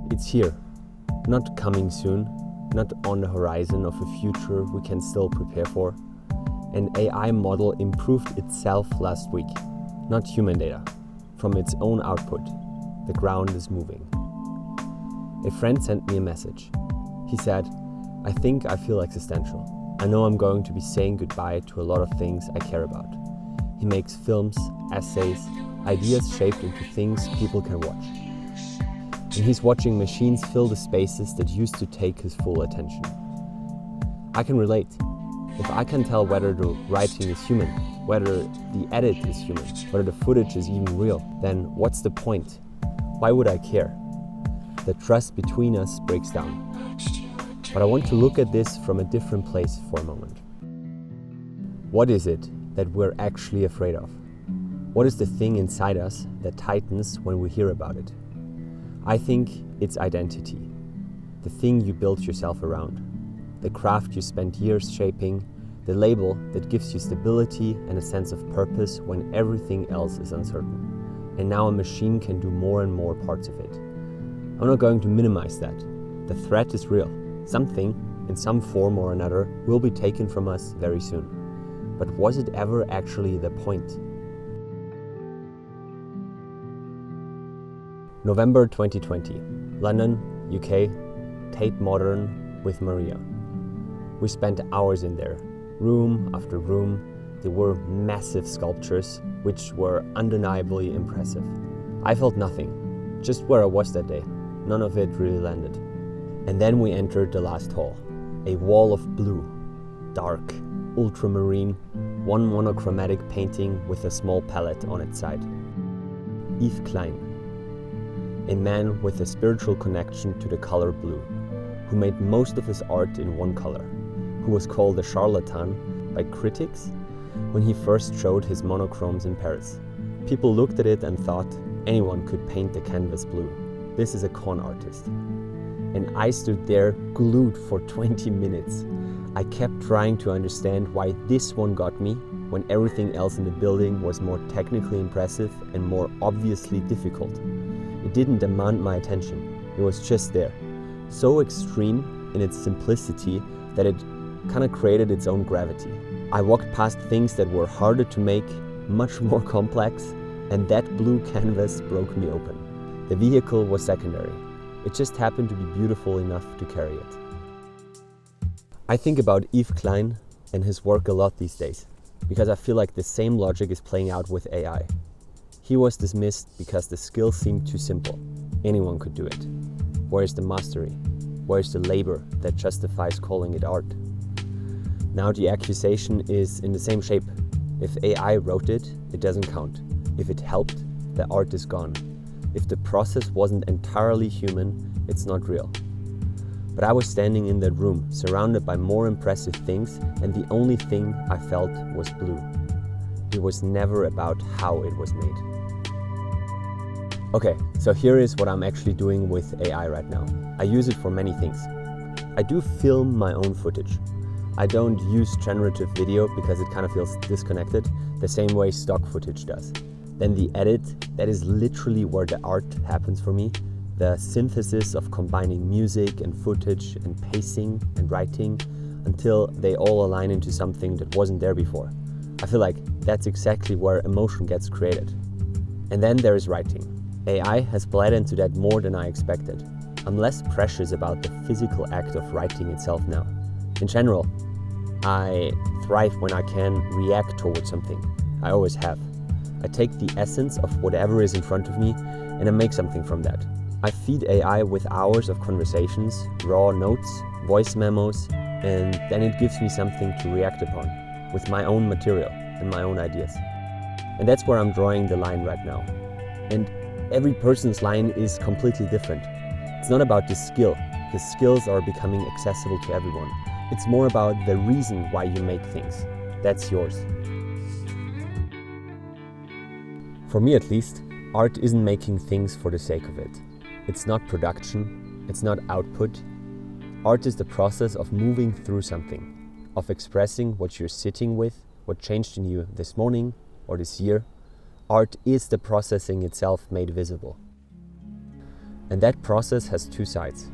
It's here, not coming soon, not on the horizon of a future we can still prepare for. An AI model improved itself last week, not human data. From its own output, the ground is moving. A friend sent me a message. He said, "I think I feel existential. I know I'm going to be saying goodbye to a lot of things I care about." He makes films, essays, ideas shaped into things people can watch. And he's watching machines fill the spaces that used to take his full attention. I can relate. If I can tell whether the writing is human, whether the edit is human, whether the footage is even real, then what's the point? Why would I care? The trust between us breaks down. But I want to look at this from a different place for a moment. What is it that we're actually afraid of? What is the thing inside us that tightens when we hear about it? I think it's identity, the thing you built yourself around, the craft you spent years shaping, the label that gives you stability and a sense of purpose when everything else is uncertain. And now a machine can do more and more parts of it. I'm not going to minimize that. The threat is real. Something, in some form or another, will be taken from us very soon. But was it ever actually the point? November 2020, London, UK, Tate Modern with Maria. We spent hours in there, room after room. There were massive sculptures, which were undeniably impressive. I felt nothing, just where I was that day. None of it really landed. And then we entered the last hall, a wall of blue, dark, ultramarine, one monochromatic painting with a small palette on its side. Yves Klein, a man with a spiritual connection to the color blue, who made most of his art in one color, who was called a charlatan by critics when he first showed his monochromes in Paris. People looked at it and thought anyone could paint the canvas blue. This is a con artist. And I stood there glued for 20 minutes. I kept trying to understand why this one got me when everything else in the building was more technically impressive and more obviously difficult. It didn't demand my attention. It was just there. So extreme in its simplicity that it kind of created its own gravity. I walked past things that were harder to make, much more complex, and that blue canvas broke me open. The vehicle was secondary. It just happened to be beautiful enough to carry it. I think about Yves Klein and his work a lot these days, because I feel like the same logic is playing out with AI. He was dismissed because the skill seemed too simple. Anyone could do it. Where's the mastery? Where's the labor that justifies calling it art? Now the accusation is in the same shape. If AI wrote it, it doesn't count. If it helped, the art is gone. If the process wasn't entirely human, it's not real. But I was standing in that room, surrounded by more impressive things, and the only thing I felt was blue. It was never about how it was made. Okay, so here is what I'm actually doing with AI right now. I use it for many things. I do film my own footage. I don't use generative video because it kind of feels disconnected, the same way stock footage does. Then the edit, that is literally where the art happens for me. The synthesis of combining music and footage and pacing and writing until they all align into something that wasn't there before. I feel like that's exactly where emotion gets created. And then there is writing. AI has bled into that more than I expected. I'm less precious about the physical act of writing itself now. In general, I thrive when I can react towards something. I always have. I take the essence of whatever is in front of me and I make something from that. I feed AI with hours of conversations, raw notes, voice memos, and then it gives me something to react upon with my own material and my own ideas. And that's where I'm drawing the line right now. And every person's line is completely different. It's not about the skill, because skills are becoming accessible to everyone. It's more about the reason why you make things. That's yours. For me at least, art isn't making things for the sake of it. It's not production, it's not output. Art is the process of moving through something, of expressing what you're sitting with, what changed in you this morning or this year. Art is the processing itself made visible. And that process has two sides.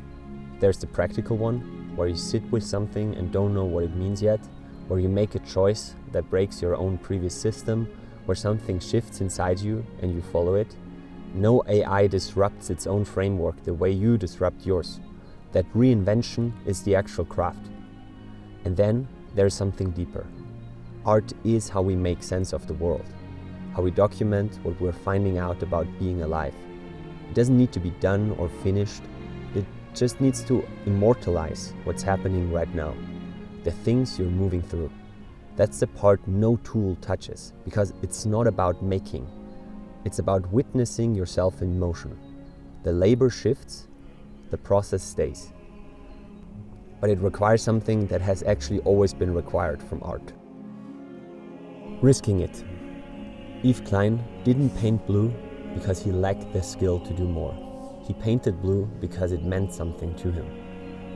There's the practical one, where you sit with something and don't know what it means yet, where you make a choice that breaks your own previous system, where something shifts inside you and you follow it. No AI disrupts its own framework the way you disrupt yours. That reinvention is the actual craft. And then there's something deeper. Art is how we make sense of the world, how we document what we're finding out about being alive. It doesn't need to be done or finished. It just needs to immortalize what's happening right now, the things you're moving through. That's the part no tool touches, because it's not about making. It's about witnessing yourself in motion. The labor shifts, the process stays. But it requires something that has actually always been required from art. Risking it. Yves Klein didn't paint blue because he lacked the skill to do more. He painted blue because it meant something to him.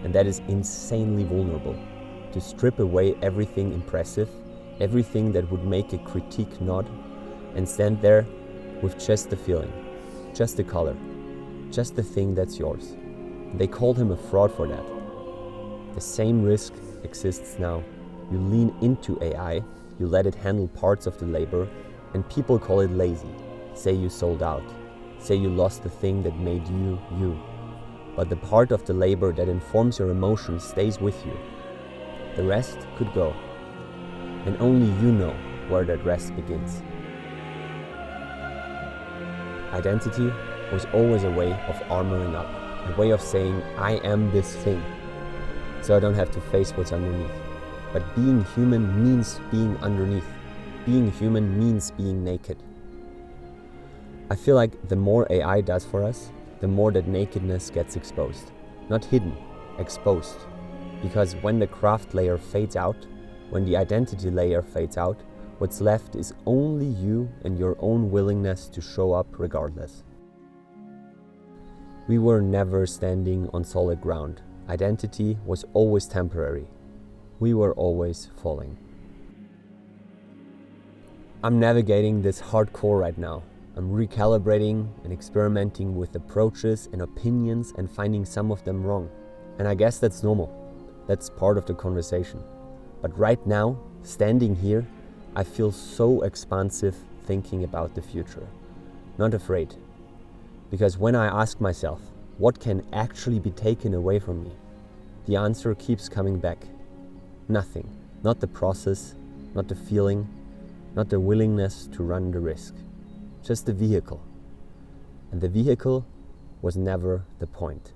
And that is insanely vulnerable. To strip away everything impressive, everything that would make a critique nod, and stand there with just the feeling, just the color, just the thing that's yours. They called him a fraud for that. The same risk exists now. You lean into AI, you let it handle parts of the labor, and people call it lazy. Say you sold out. Say you lost the thing that made you, you. But the part of the labor that informs your emotions stays with you. The rest could go. And only you know where that rest begins. Identity was always a way of armoring up, a way of saying, I am this thing, so I don't have to face what's underneath. But being human means being underneath. Being human means being naked. I feel like the more AI does for us, the more that nakedness gets exposed. Not hidden, exposed. Because when the craft layer fades out, when the identity layer fades out, what's left is only you and your own willingness to show up regardless. We were never standing on solid ground. Identity was always temporary. We were always falling. I'm navigating this hardcore right now. I'm recalibrating and experimenting with approaches and opinions and finding some of them wrong. And I guess that's normal. That's part of the conversation. But right now, standing here, I feel so expansive thinking about the future. Not afraid. Because when I ask myself, what can actually be taken away from me? The answer keeps coming back. Nothing. Not the process, not the feeling, not the willingness to run the risk. Just the vehicle. And the vehicle was never the point.